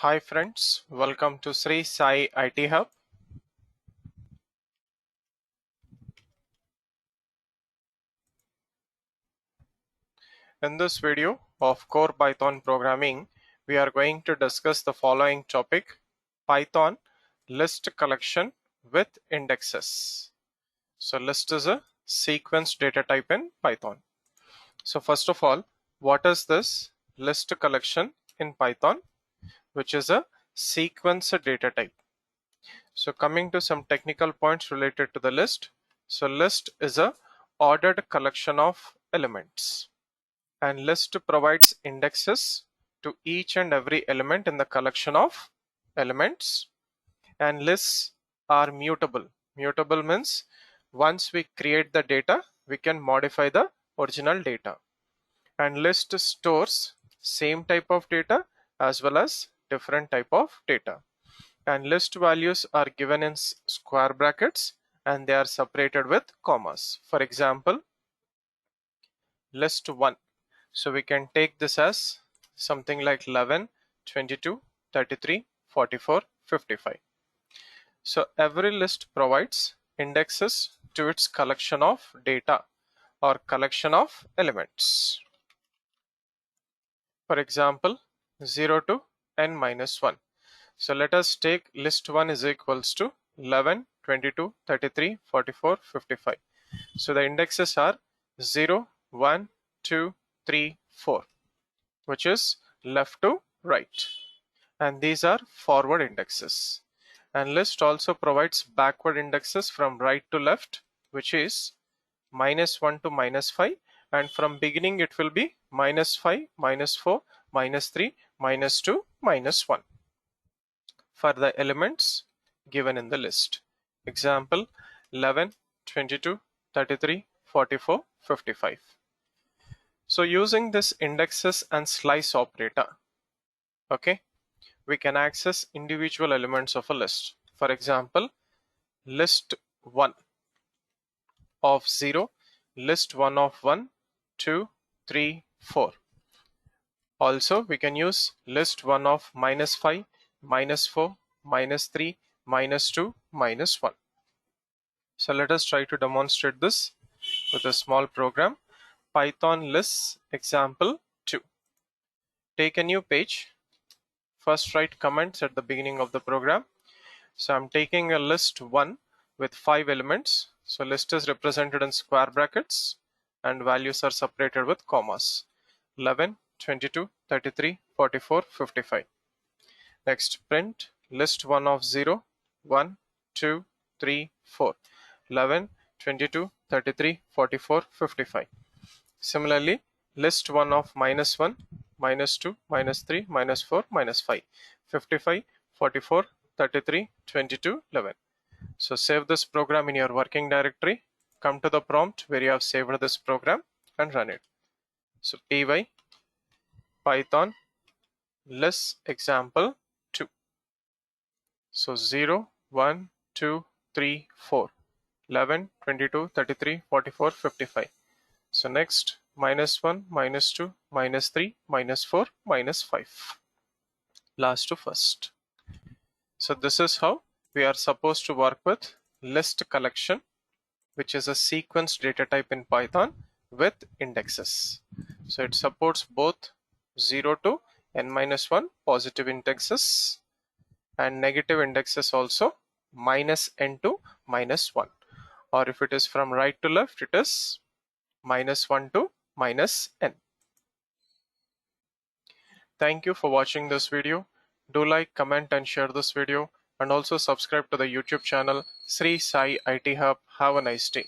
Hi friends, welcome to Sri Sai IT Hub. In this video of Core Python Programming, we are going to discuss the following topic: Python list collection with indexes. So list is a sequence data type in Python. So first of all, what is this list collection in Python, which is a sequence data type? So coming to some technical points related to the list. So list is a ordered collection of elements, and list provides indexes to each and every element in the collection of elements. And lists are mutable. Mutable means once we create the data, we can modify the original data. And list stores same type of data as well as different type of data. And list values are given in square brackets and they are separated with commas. For example, list 1. So we can take this as something like 11, 22, 33, 44, 55. So every list provides indexes to its collection of data or collection of elements. For example, 0 to n minus 1. So let us take list 1 is equals to 11, 22, 33, 44, 55. So the indexes are 0, 1, 2, 3, 4, which is left to right. And these are forward indexes. And list also provides backward indexes from right to left, which is minus 1 to minus 5. And from beginning it will be minus 5, minus 4, minus 3, minus 2, minus 1 for the elements given in the list. Example 11, 22, 33, 44, 55. So using this indexes and slice operator, okay, we can access individual elements of a list. For example, list 1 of 0, list 1 of 1, 2, 3, 4. Also, we can use list 1 of minus 5, minus 4, minus 3, minus 2, minus 1. So let us try to demonstrate this with a small program. Python lists example 2. Take a new page. First write comments at the beginning of the program. So I'm taking a list 1 with 5 elements. So list is represented in square brackets and values are separated with commas. 11, 22, 33, 44, 55. Next, print list 1 of 0, 1, 2, 3, 4. 11, 22, 33, 44, 55. Similarly, list 1 of minus 1, minus 2, minus 3, minus 4, minus 5. 55, 44, 33, 22, 11. So save this program in your working directory. Come to the prompt where you have saved this program and run it. So py python list example 2. So 0, 1, 2, 3, 4, 11, 22, 33, 44, 55. So next, minus 1, minus 2, minus 3, minus 4, minus 5. Last to first. So this is how we are supposed to work with list collection, which is a sequence data type in Python with indexes. So it supports both 0 to n minus 1 positive indexes and negative indexes also minus n to minus 1. Or if it is from right to left, it is minus 1 to minus n. Thank you for watching this video. Do like, comment and share this video, and also subscribe to the YouTube channel Sri Sai IT Hub. Have a nice day.